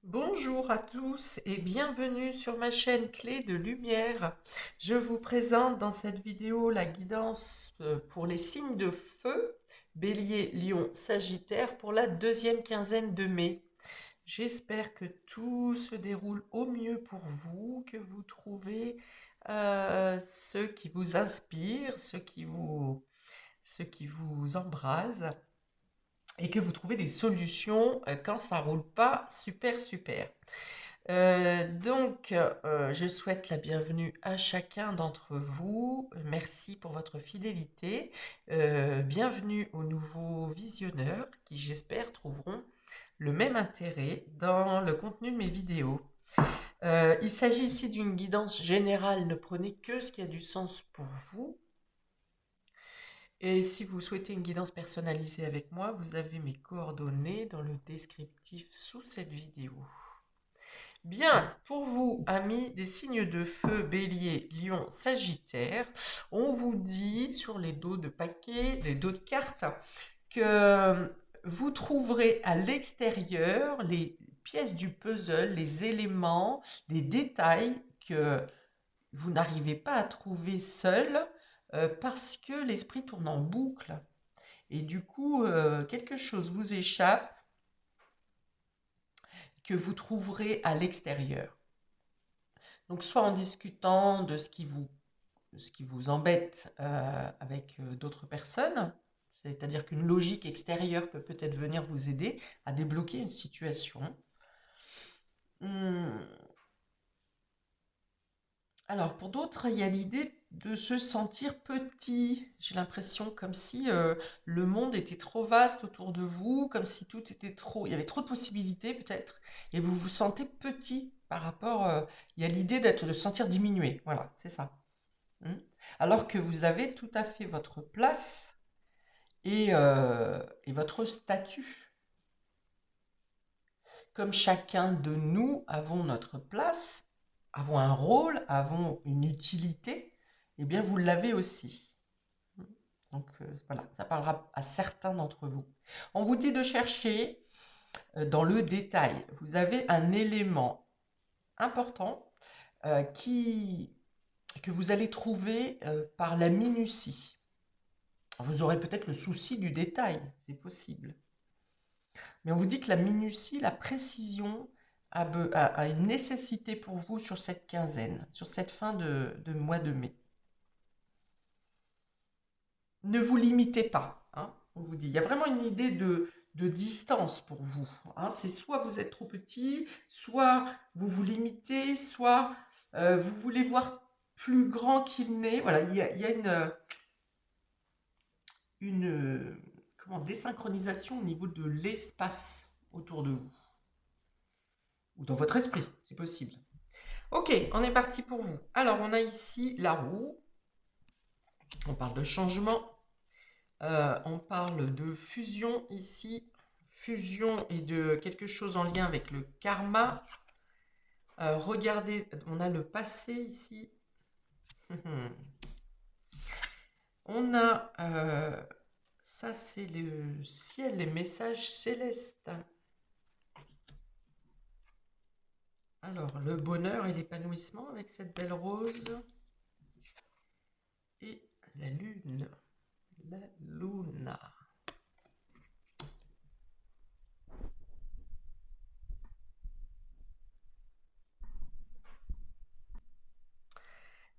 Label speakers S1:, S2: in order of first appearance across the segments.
S1: Bonjour à tous et bienvenue sur ma chaîne Clé de Lumière. Je vous présente dans cette vidéo la guidance pour les signes de feu, Bélier, Lion, Sagittaire pour la deuxième quinzaine de mai. J'espère que tout se déroule au mieux pour vous, que vous trouvez ce qui vous inspire, ce qui vous embrase et que vous trouvez des solutions quand ça roule pas super super. Je souhaite la bienvenue à chacun d'entre vous. Merci pour votre fidélité. Bienvenue aux nouveaux visionneurs qui, j'espère, trouveront le même intérêt dans le contenu de mes vidéos. Il s'agit ici d'une guidance générale. Ne prenez que ce qui a du sens pour vous. Et si vous souhaitez une guidance personnalisée avec moi, vous avez mes coordonnées dans le descriptif sous cette vidéo. Bien, pour vous, amis des signes de feu, Bélier, Lion, Sagittaire, on vous dit sur les dos de paquets, les dos de cartes, que vous trouverez à l'extérieur les pièces du puzzle, les éléments, les détails que vous n'arrivez pas à trouver seul parce que l'esprit tourne en boucle. Et du coup, quelque chose vous échappe que vous trouverez à l'extérieur. Donc, soit en discutant de ce qui vous embête avec d'autres personnes, c'est-à-dire qu'une logique extérieure peut peut-être venir vous aider à débloquer une situation. Alors, pour d'autres, il y a l'idée de se sentir petit. J'ai l'impression comme si le monde était trop vaste autour de vous, comme si tout était trop... Il y avait trop de possibilités peut-être, et vous vous sentez petit par rapport... il y a l'idée de se sentir diminué. Voilà, c'est ça. Alors que vous avez tout à fait votre place et votre statut. Comme chacun de nous avons notre place, avons un rôle, avons une utilité, eh bien vous l'avez aussi. Donc voilà, ça parlera à certains d'entre vous. On vous dit de chercher dans le détail. Vous avez un élément important que vous allez trouver par la minutie. Vous aurez peut-être le souci du détail, c'est possible. Mais on vous dit que la minutie, la précision a une nécessité pour vous sur cette quinzaine, sur cette fin de mois de mai. Ne vous limitez pas, hein, on vous dit. Il y a vraiment une idée de distance pour vous. Hein. C'est soit vous êtes trop petit, soit vous vous limitez, soit vous voulez voir plus grand qu'il n'est. Voilà, il y a une désynchronisation au niveau de l'espace autour de vous. Ou dans votre esprit, c'est possible. Ok, on est parti pour vous. Alors, on a ici la roue. On parle de changement. On parle de fusion ici. Fusion et de quelque chose en lien avec le karma. Regardez, on a le passé ici. On a... ça, c'est le ciel, les messages célestes. Alors, le bonheur et l'épanouissement avec cette belle rose. Et la lune. La luna.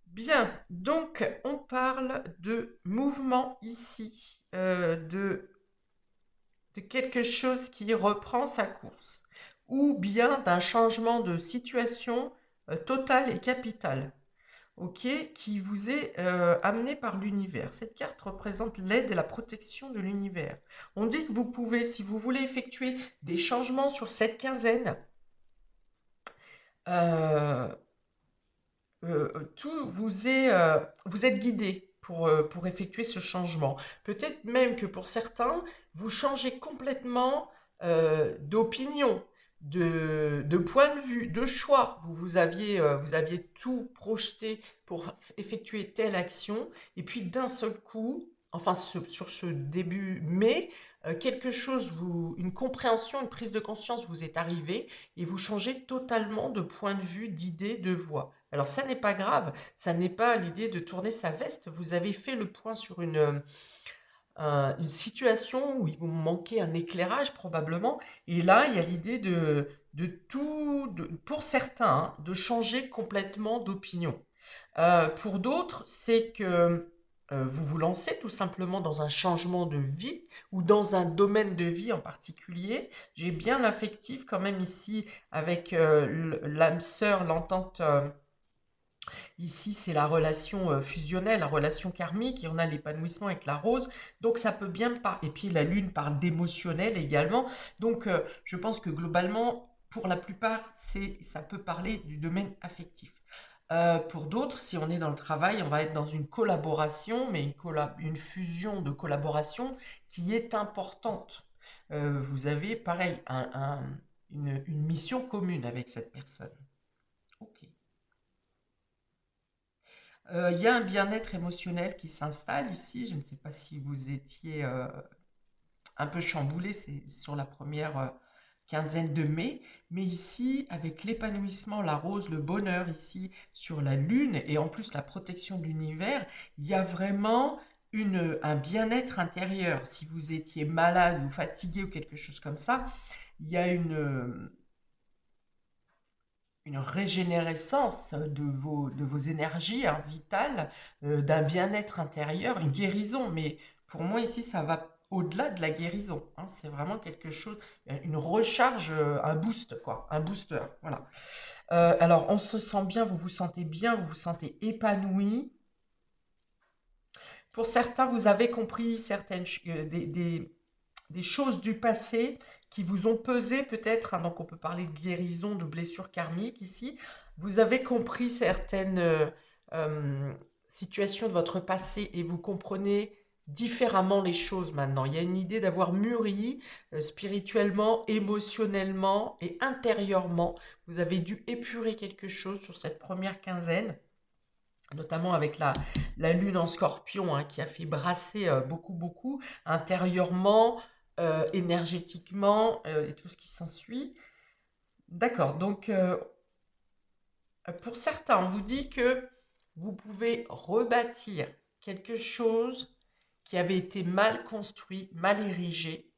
S1: Bien, donc on parle de mouvement ici, de quelque chose qui reprend sa course, ou bien d'un changement de situation totale et capitale, ok, qui vous est amené par l'univers. Cette carte représente l'aide et la protection de l'univers. On dit que vous pouvez, si vous voulez effectuer des changements sur cette quinzaine, euh, vous êtes guidé pour effectuer ce changement. Peut-être même que pour certains, vous changez complètement d'opinion, de point de vue, de choix. Vous aviez tout projeté pour effectuer telle action, et puis d'un seul coup, enfin sur ce début mai, quelque chose, une compréhension, une prise de conscience vous est arrivée et vous changez totalement de point de vue, d'idée, de voix. Alors ça n'est pas grave, ça n'est pas l'idée de tourner sa veste, vous avez fait le point sur une situation où il vous manquait un éclairage probablement, et là il y a l'idée pour certains, hein, de changer complètement d'opinion. Pour d'autres, c'est que vous vous lancez tout simplement dans un changement de vie ou dans un domaine de vie en particulier. J'ai bien l'affectif quand même ici avec l'âme sœur, l'entente. Ici, c'est la relation fusionnelle, la relation karmique, et on a l'épanouissement avec la rose. Donc ça peut bien parler. Et puis la lune parle d'émotionnel également. Donc je pense que globalement, pour la plupart, ça peut parler du domaine affectif. Pour d'autres, si on est dans le travail, on va être dans une collaboration, mais une fusion de collaboration qui est importante. Vous avez, pareil, une mission commune avec cette personne. Ok. Il y a un bien-être émotionnel qui s'installe ici. Je ne sais pas si vous étiez un peu chamboulé, c'est sur la première quinzaine de mai, mais ici, avec l'épanouissement, la rose, le bonheur ici sur la lune et en plus la protection de l'univers, il y a vraiment un bien-être intérieur. Si vous étiez malade ou fatigué ou quelque chose comme ça, il y a une régénérescence de vos énergies, hein, vitales, d'un bien-être intérieur, une guérison. Mais pour moi, ici, ça va au-delà de la guérison, hein. C'est vraiment quelque chose, une recharge, un boost, quoi, un booster. Voilà. Alors, on se sent bien, vous vous sentez épanoui. Pour certains, vous avez compris des choses du passé qui vous ont pesé peut-être, hein, donc on peut parler de guérison, de blessures karmiques ici. Vous avez compris certaines euh, situations de votre passé et vous comprenez différemment les choses maintenant. Il y a une idée d'avoir mûri spirituellement, émotionnellement et intérieurement. Vous avez dû épurer quelque chose sur cette première quinzaine, notamment avec la lune en scorpion, hein, qui a fait brasser beaucoup intérieurement, énergétiquement, et tout ce qui s'ensuit. D'accord, donc pour certains, on vous dit que vous pouvez rebâtir quelque chose qui avait été mal construit, mal érigé,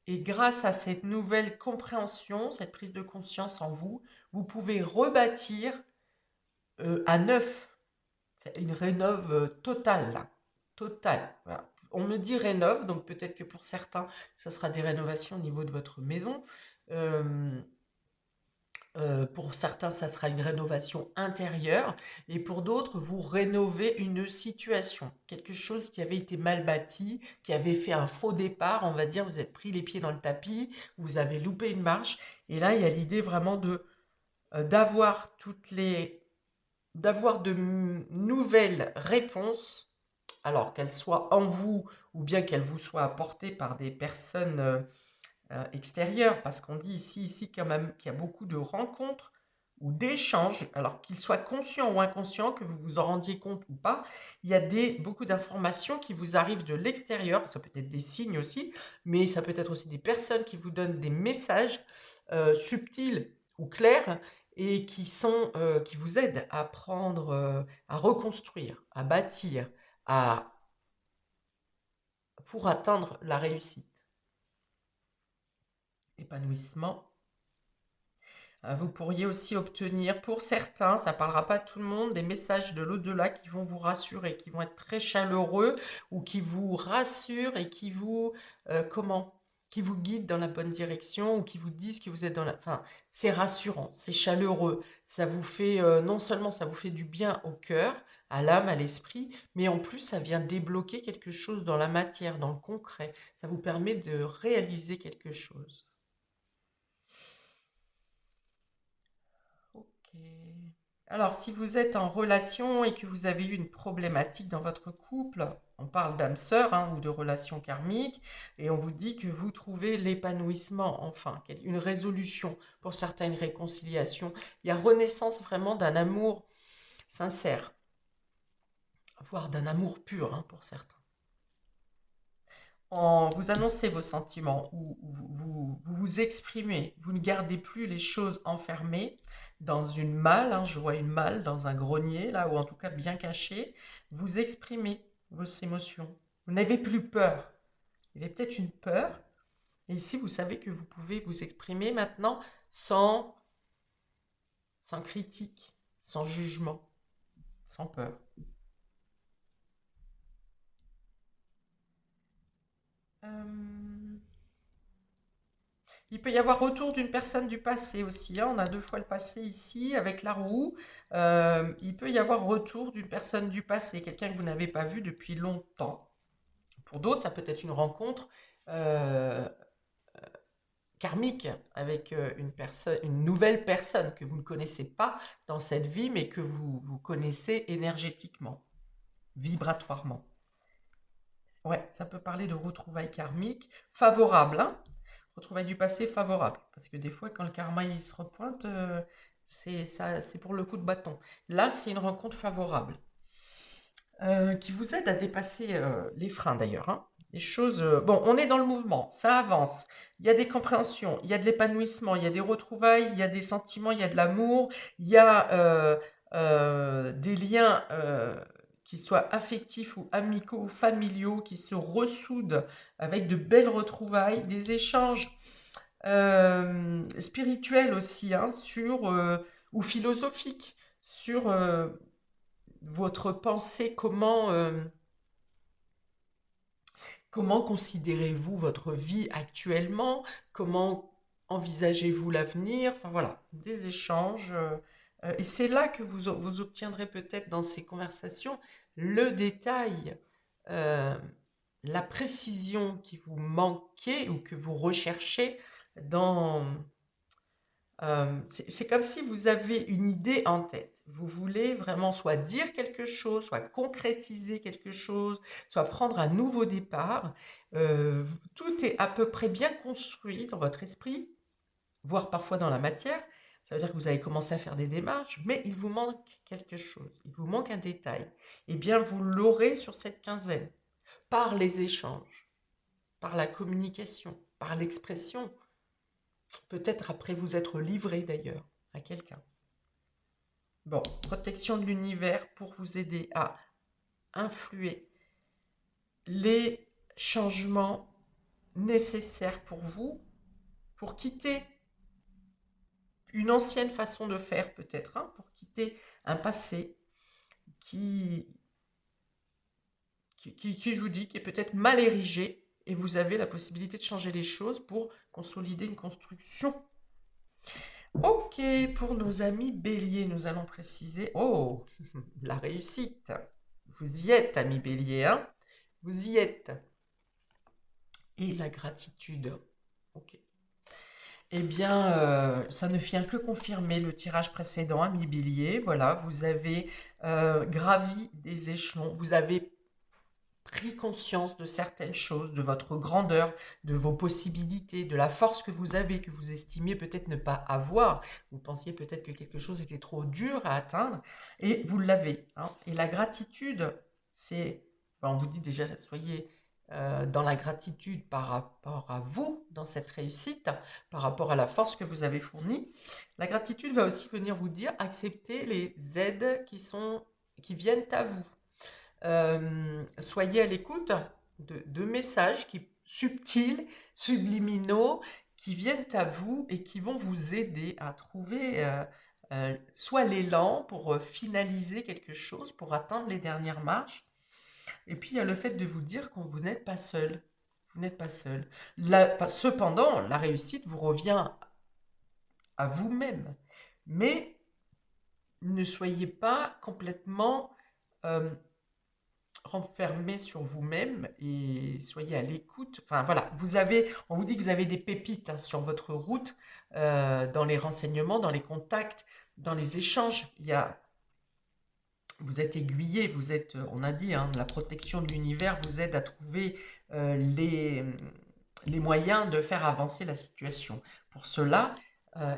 S1: et grâce à cette nouvelle compréhension, cette prise de conscience en vous, vous pouvez rebâtir à neuf. C'est une rénove totale, là. Totale. Voilà. On me dit rénove, donc peut-être que pour certains, ça sera des rénovations au niveau de votre maison. Euh, pour certains, ça sera une rénovation intérieure. Et pour d'autres, vous rénovez une situation. Quelque chose qui avait été mal bâti, qui avait fait un faux départ, on va dire, vous êtes pris les pieds dans le tapis, vous avez loupé une marche. Et là, il y a l'idée vraiment d'avoir d'avoir de nouvelles réponses, alors qu'elles soient en vous ou bien qu'elles vous soient apportées par des personnes extérieures, parce qu'on dit ici quand même qu'il y a beaucoup de rencontres ou d'échanges, alors qu'ils soient conscients ou inconscients, que vous vous en rendiez compte ou pas, il y a beaucoup d'informations qui vous arrivent de l'extérieur, ça peut être des signes aussi, mais ça peut être aussi des personnes qui vous donnent des messages subtils ou clairs et qui vous aident à prendre, à reconstruire, à bâtir, à, pour atteindre la réussite. Épanouissement. Vous pourriez aussi obtenir, pour certains, ça ne parlera pas à tout le monde, des messages de l'au-delà qui vont vous rassurer, qui vont être très chaleureux ou qui vous rassurent et qui vous, qui vous guident dans la bonne direction ou qui vous disent que vous êtes dans la... Enfin, c'est rassurant, c'est chaleureux. Ça vous fait, non seulement ça vous fait du bien au cœur, à l'âme, à l'esprit, mais en plus ça vient débloquer quelque chose dans la matière, dans le concret. Ça vous permet de réaliser quelque chose. Ok. Alors, si vous êtes en relation et que vous avez eu une problématique dans votre couple, on parle d'âme sœur, hein, ou de relation karmique, et on vous dit que vous trouvez l'épanouissement, enfin, une résolution, pour certains une réconciliation. Il y a renaissance vraiment d'un amour sincère, voire d'un amour pur, hein, pour certains. vous annoncez vos sentiments ou vous vous exprimez. Vous ne gardez plus les choses enfermées dans une malle, hein, je vois une malle dans un grenier, là, ou en tout cas bien cachée. Vous exprimez vos émotions. Vous n'avez plus peur. Il y avait peut-être une peur. Et ici, vous savez que vous pouvez vous exprimer maintenant sans, sans critique, sans jugement, sans peur. Euh, Il peut y avoir retour d'une personne du passé aussi, hein. On a deux fois le passé ici avec la roue. Il peut y avoir retour d'une personne du passé, quelqu'un que vous n'avez pas vu depuis longtemps. Pour d'autres, ça peut être une rencontre euh, karmique avec une personne, une nouvelle personne que vous ne connaissez pas dans cette vie, mais que vous connaissez énergétiquement, vibratoirement. Ouais, ça peut parler de retrouvailles karmiques favorables, hein. Retrouvailles du passé favorables. Parce que des fois, quand le karma il se repointe, c'est ça, c'est pour le coup de bâton. Là, c'est une rencontre favorable qui vous aide à dépasser les freins d'ailleurs, hein. Les choses. Bon, on est dans le mouvement, ça avance. Il y a des compréhensions, il y a de l'épanouissement, il y a des retrouvailles, il y a des sentiments, il y a de l'amour, il y a des liens qui soient affectifs ou amicaux ou familiaux qui se ressoudent avec de belles retrouvailles, des échanges spirituels aussi, hein, ou philosophiques sur votre pensée, comment considérez-vous votre vie actuellement? Comment envisagez-vous l'avenir? Enfin voilà, des échanges. Et c'est là que vous obtiendrez peut-être dans ces conversations le détail, euh, la précision qui vous manquait ou que vous recherchez dans, c'est comme si vous avez une idée en tête. Vous voulez vraiment soit dire quelque chose, soit concrétiser quelque chose, soit prendre un nouveau départ. Tout est à peu près bien construit dans votre esprit, voire parfois dans la matière. Ça veut dire que vous avez commencé à faire des démarches, mais il vous manque quelque chose, il vous manque un détail. Eh bien, vous l'aurez sur cette quinzaine, par les échanges, par la communication, par l'expression, peut-être après vous être livré d'ailleurs à quelqu'un. Bon, protection de l'univers pour vous aider à influer les changements nécessaires pour vous, pour quitter une ancienne façon de faire peut-être, hein, pour quitter un passé qui, qui, je vous dis, qui est peut-être mal érigé, et vous avez la possibilité de changer les choses pour consolider une construction. Ok, pour nos amis béliers, nous allons préciser, oh, la réussite. Vous y êtes, amis béliers, hein? Vous y êtes. Et la gratitude. Ok. Eh bien, ça ne vient que confirmer le tirage précédent, ami bélier. Voilà, vous avez gravi des échelons, vous avez pris conscience de certaines choses, de votre grandeur, de vos possibilités, de la force que vous avez, que vous estimiez peut-être ne pas avoir. Vous pensiez peut-être que quelque chose était trop dur à atteindre, et vous l'avez, hein. Et la gratitude, c'est, on vous dit déjà, soyez dans la gratitude par rapport à vous, dans cette réussite, par rapport à la force que vous avez fournie. La gratitude va aussi venir vous dire, acceptez les aides qui viennent à vous. Soyez à l'écoute de messages subtils, subliminaux, qui viennent à vous et qui vont vous aider à trouver soit l'élan pour finaliser quelque chose, pour atteindre les dernières marches. Et puis il y a le fait de vous dire que vous n'êtes pas seul. Vous n'êtes pas seul. Cependant, la réussite vous revient à vous-même. Mais ne soyez pas complètement renfermé sur vous-même et soyez à l'écoute. Enfin voilà, on vous dit que vous avez des pépites, hein, sur votre route, dans les renseignements, dans les contacts, dans les échanges. Vous êtes aiguillé, on a dit, hein, la protection de l'univers vous aide à trouver les moyens de faire avancer la situation. Pour cela,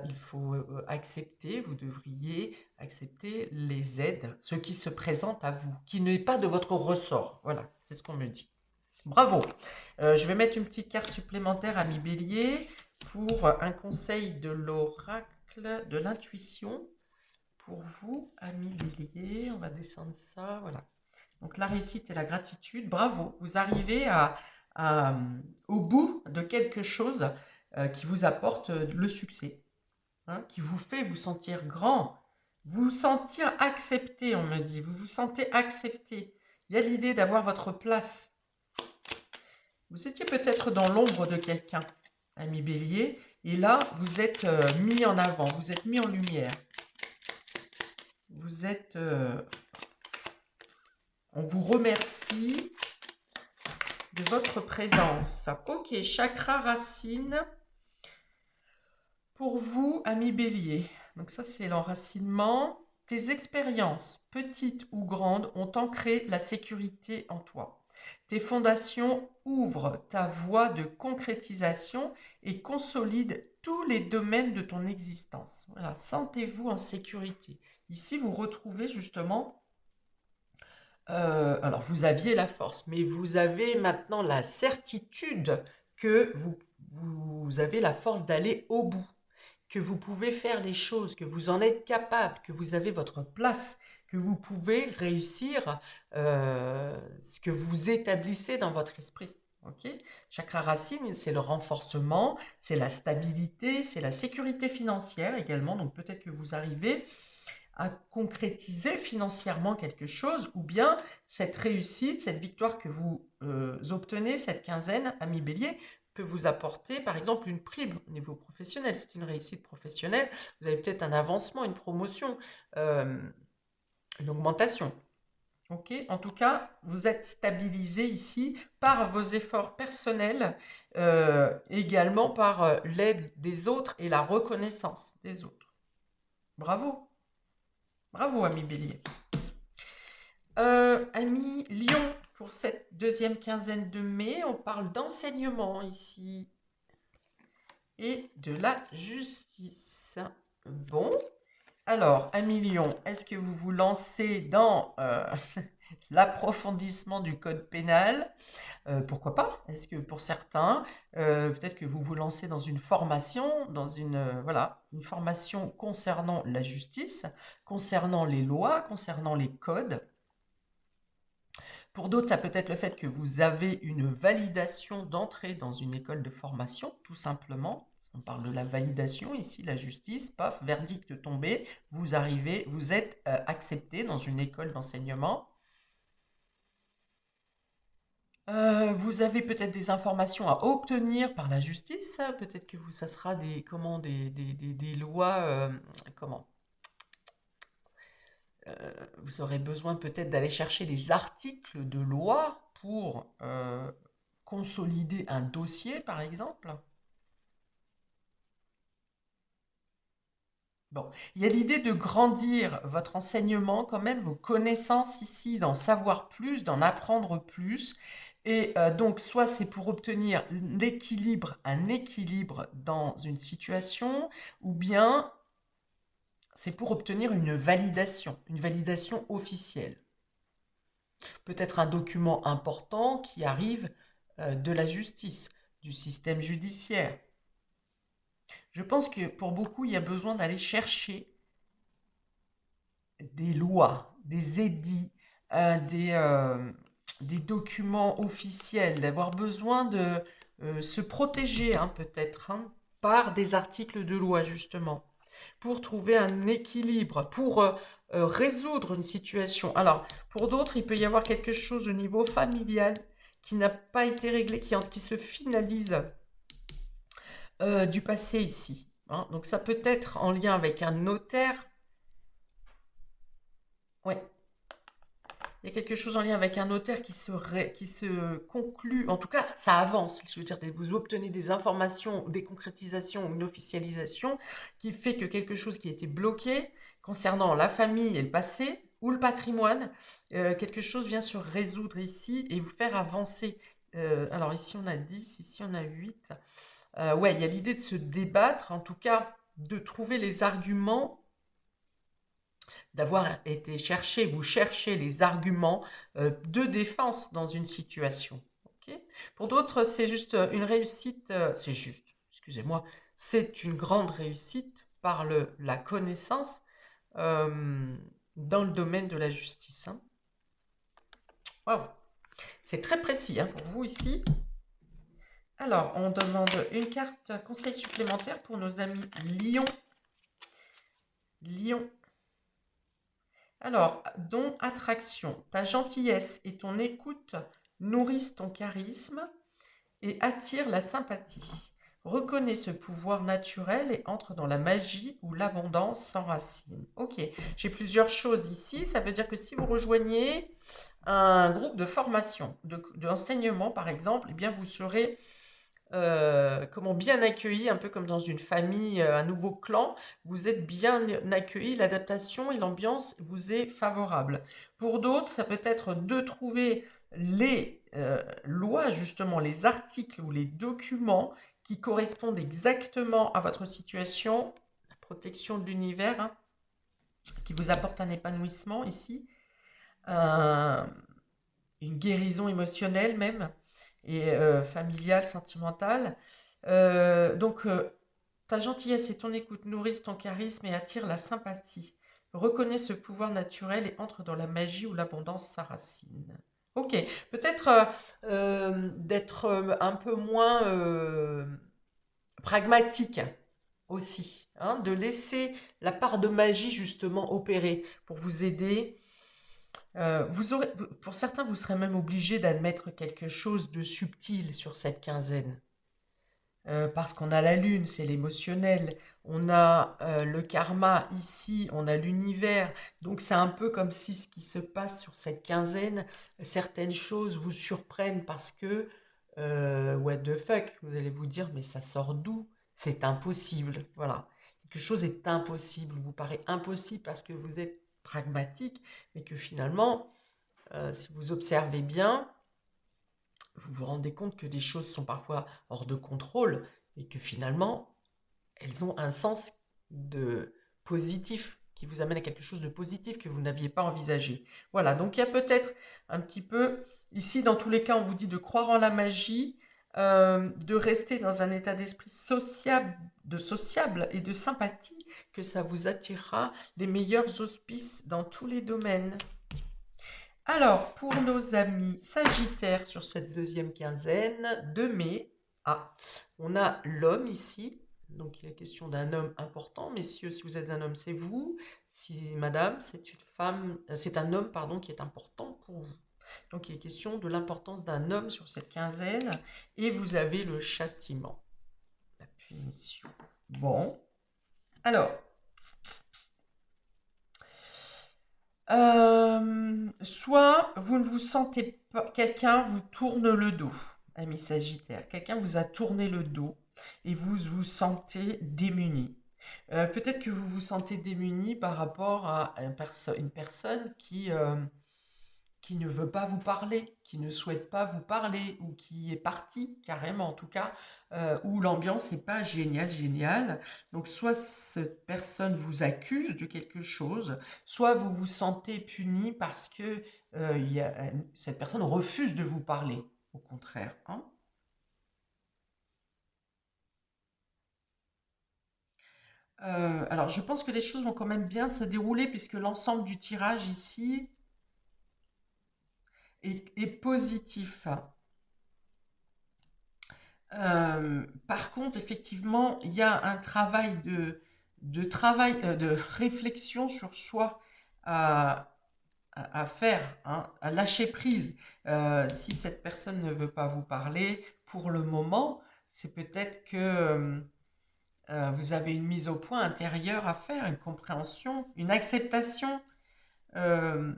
S1: il faut accepter, vous devriez accepter les aides, ce qui se présente à vous, qui n'est pas de votre ressort. Voilà, c'est ce qu'on me dit. Bravo. Je vais mettre une petite carte supplémentaire, ami Bélier, pour un conseil de l'oracle de l'intuition. Pour vous, ami Bélier, on va descendre ça, voilà. Donc la réussite et la gratitude, bravo. Vous arrivez au bout de quelque chose qui vous apporte le succès, hein, qui vous fait vous sentir grand, vous sentir accepté, on me dit. Vous vous sentez accepté. Il y a l'idée d'avoir votre place. Vous étiez peut-être dans l'ombre de quelqu'un, ami Bélier, et là, vous êtes mis en avant, vous êtes mis en lumière. Vous êtes... on vous remercie de votre présence. Ok, chakra racine pour vous, ami Bélier. Donc ça, c'est l'enracinement. Tes expériences, petites ou grandes, ont ancré la sécurité en toi. Tes fondations ouvrent ta voie de concrétisation et consolident tous les domaines de ton existence. Voilà, sentez-vous en sécurité. Ici, vous retrouvez justement, alors vous aviez la force, mais vous avez maintenant la certitude que vous avez la force d'aller au bout, que vous pouvez faire les choses, que vous en êtes capable, que vous avez votre place, que vous pouvez réussir ce que vous établissez dans votre esprit. Okay. Chakra racine, c'est le renforcement, c'est la stabilité, c'est la sécurité financière également. Donc peut-être que vous arrivez à concrétiser financièrement quelque chose, ou bien cette réussite, cette victoire que vous obtenez, cette quinzaine, ami Bélier, peut vous apporter par exemple une prime au niveau professionnel. C'est une réussite professionnelle, vous avez peut-être un avancement, une promotion, une augmentation. Ok, en tout cas, vous êtes stabilisé ici par vos efforts personnels, également par l'aide des autres et la reconnaissance des autres. Bravo, bravo, ami Bélier. Ami Lion, pour cette deuxième quinzaine de mai, on parle d'enseignement ici et de la justice. Bon, alors, ami Lion, est-ce que vous vous lancez dans l'approfondissement du code pénal? Pourquoi pas? Est-ce que pour certains, peut-être que vous vous lancez dans une formation, dans voilà, une formation concernant la justice, concernant les lois, concernant les codes. Pour d'autres, ça peut être le fait que vous avez une validation d'entrée dans une école de formation, tout simplement. On parle de la validation ici, la justice, paf, verdict tombé, vous arrivez, vous êtes accepté dans une école d'enseignement. Vous avez peut-être des informations à obtenir par la justice, peut-être que ça sera des lois, comment? Vous aurez besoin peut-être d'aller chercher des articles de loi pour consolider un dossier, par exemple. Bon, il y a l'idée de grandir votre enseignement, quand même, vos connaissances ici, d'en savoir plus, d'en apprendre plus. Et donc, soit c'est pour obtenir l'équilibre, un équilibre dans une situation, ou bien c'est pour obtenir une validation officielle. Peut-être un document important qui arrive de la justice, du système judiciaire. Je pense que pour beaucoup, il y a besoin d'aller chercher des lois, des édits, des documents officiels, d'avoir besoin de se protéger peut-être par des articles de loi justement, pour trouver un équilibre, pour résoudre une situation. Alors, pour d'autres, il peut y avoir quelque chose au niveau familial qui n'a pas été réglé, qui se finalise du passé ici. Donc ça peut être en lien avec un notaire. Ouais. Il y a quelque chose en lien avec un notaire qui se conclut, en tout cas ça avance, je veux dire, vous obtenez des informations, des concrétisations, une officialisation qui fait que quelque chose qui était bloqué concernant la famille et le passé ou le patrimoine, quelque chose vient se résoudre ici et vous faire avancer. Alors ici on a 10, ici on a 8. Ouais, il y a l'idée de se débattre, en tout cas de trouver les arguments, d'avoir été chercher, vous cherchez les arguments de défense dans une situation. Ok. Pour d'autres, c'est juste une réussite, c'est juste, excusez-moi, c'est une grande réussite par la connaissance euh, dans le domaine de la justice. Hein. Waouh. C'est très précis hein, pour vous ici. Alors, on demande une carte conseil supplémentaire pour nos amis Lion. Lion. Alors, don attraction. Ta gentillesse et ton écoute nourrissent ton charisme et attirent la sympathie. Reconnais ce pouvoir naturel et entre dans la magie où l'abondance s'enracine. Ok, j'ai plusieurs choses ici. Ça veut dire que si vous rejoignez un groupe de formation, d'enseignement par exemple, eh bien vous serez comment bien accueilli, un peu comme dans une famille, un nouveau clan, vous êtes bien accueilli, l'adaptation et l'ambiance vous est favorable. Pour d'autres, ça peut être de trouver les lois, justement, les articles ou les documents qui correspondent exactement à votre situation, la protection de l'univers, hein, qui vous apporte un épanouissement ici, un- une guérison émotionnelle même, et familiale, sentimentale. Donc, ta gentillesse et ton écoute nourrissent ton charisme et attirent la sympathie. Reconnais ce pouvoir naturel et entre dans la magie où l'abondance s'enracine. Ok, peut-être d'être un peu moins pragmatique aussi, hein, de laisser la part de magie justement opérer pour vous aider. Pour certains, vous serez même obligé d'admettre quelque chose de subtil sur cette quinzaine. Parce qu'on a la lune, c'est l'émotionnel, on a le karma ici, on a l'univers. Donc c'est un peu comme si ce qui se passe sur cette quinzaine, certaines choses vous surprennent parce que, what the fuck, vous allez vous dire, mais ça sort d'où? C'est impossible. Voilà. Quelque chose est impossible, vous paraît impossible parce que vous êtes pragmatique, mais que finalement, si vous observez bien, vous vous rendez compte que des choses sont parfois hors de contrôle et que finalement, elles ont un sens de positif qui vous amène à quelque chose de positif que vous n'aviez pas envisagé. Voilà, donc il y a peut-être un petit peu, ici dans tous les cas, on vous dit de croire en la magie, de rester dans un état d'esprit sociable et de sympathie, que ça vous attirera les meilleurs auspices dans tous les domaines. Alors, pour nos amis Sagittaires sur cette deuxième quinzaine de mai, on a l'homme ici. Donc, il est question d'un homme important. Messieurs, si vous êtes un homme, c'est vous. Si madame, c'est une femme, c'est un homme, pardon, qui est important pour vous. Donc, il est question de l'importance d'un homme sur cette quinzaine. Et vous avez le châtiment, la punition. Bon. Alors, soit vous ne vous sentez pas, quelqu'un vous tourne le dos, ami Sagittaire. Quelqu'un vous a tourné le dos et vous vous sentez démuni. Peut-être que vous vous sentez démuni par rapport à une personne qui ne veut pas vous parler, qui ne souhaite pas vous parler, ou qui est parti carrément en tout cas, où l'ambiance n'est pas géniale. Donc soit cette personne vous accuse de quelque chose, soit vous vous sentez puni parce que cette personne refuse de vous parler, au contraire. Hein. Alors je pense que les choses vont quand même bien se dérouler puisque l'ensemble du tirage ici est positif. Par contre, effectivement, il y a un travail de réflexion sur soi à, à faire, hein, à lâcher prise. Si cette personne ne veut pas vous parler, pour le moment, c'est peut-être que vous avez une mise au point intérieure à faire, une compréhension, une acceptation. euh,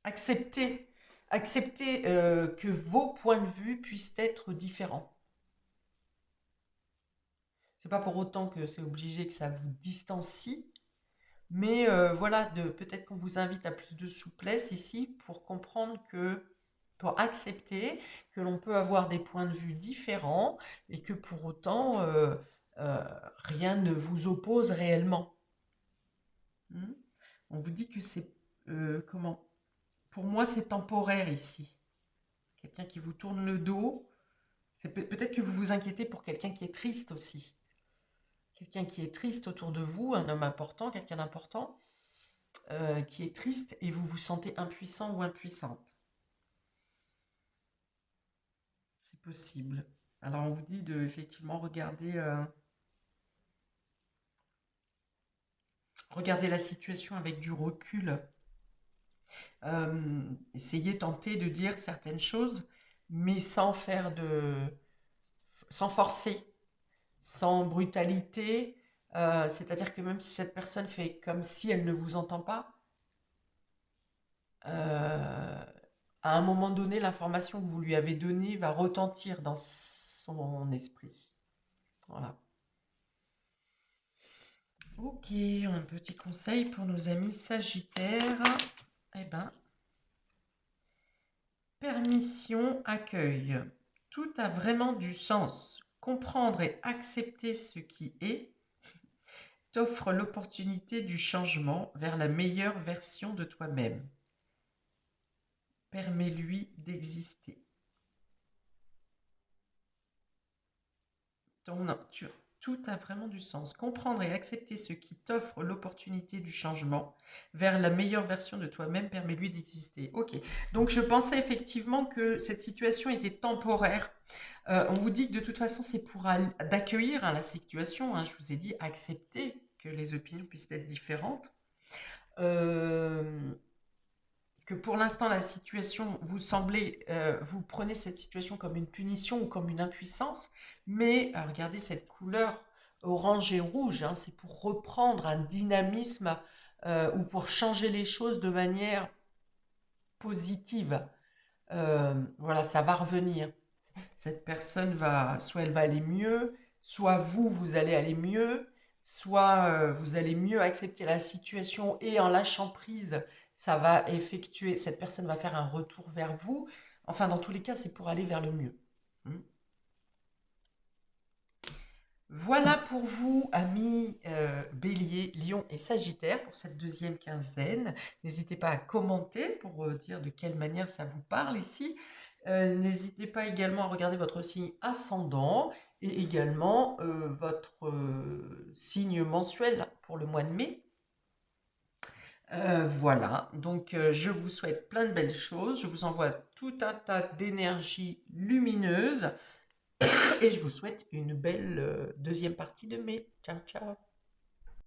S1: accepter accepter que vos points de vue puissent être différents. C'est pas pour autant que c'est obligé que ça vous distancie, mais voilà, peut-être qu'on vous invite à plus de souplesse ici pour comprendre que, pour accepter que l'on peut avoir des points de vue différents et que pour autant euh, rien ne vous oppose réellement. Hmm. On vous dit que c'est comment? Pour moi, c'est temporaire ici. quelqu'un qui vous tourne le dos. C'est peut-être que vous vous inquiétez pour quelqu'un qui est triste aussi. Quelqu'un qui est triste autour de vous, un homme important, quelqu'un d'important, qui est triste et vous vous sentez impuissant ou impuissante. C'est possible. Alors on vous dit de effectivement regarder la situation avec du recul. Essayez, tenter de dire certaines choses, mais sans forcer, sans brutalité. C'est-à-dire que même si cette personne fait comme si elle ne vous entend pas, euh, à un moment donné, l'information que vous lui avez donnée va retentir dans son esprit. Voilà. Ok, un petit conseil pour nos amis Sagittaires. Eh ben, permission, accueil. Tout a vraiment du sens. Comprendre et accepter ce qui est t'offre l'opportunité du changement vers la meilleure version de toi-même. Permets-lui d'exister. Tout a vraiment du sens. Comprendre et accepter ce qui t'offre l'opportunité du changement vers la meilleure version de toi-même, permet-lui d'exister. Ok, donc je pensais effectivement que cette situation était temporaire. On vous dit que de toute façon c'est pour d'accueillir la situation. Je vous ai dit accepter que les opinions puissent être différentes. Que pour l'instant la situation vous prenez cette situation comme une punition ou comme une impuissance, mais regardez cette couleur orange et rouge, c'est pour reprendre un dynamisme ou pour changer les choses de manière positive. Voilà, ça va revenir. Cette personne soit elle va aller mieux, soit vous allez aller mieux, soit vous allez mieux accepter la situation et en lâchant prise, cette personne va faire un retour vers vous. Enfin, dans tous les cas, c'est pour aller vers le mieux. Voilà pour vous, amis Bélier, Lion et Sagittaire, pour cette deuxième quinzaine. N'hésitez pas à commenter pour dire de quelle manière ça vous parle ici. N'hésitez pas également à regarder votre signe ascendant et également votre signe mensuel pour le mois de mai. Voilà, donc je vous souhaite plein de belles choses. Je vous envoie tout un tas d'énergie lumineuse et je vous souhaite une belle deuxième partie de mai. Ciao, ciao.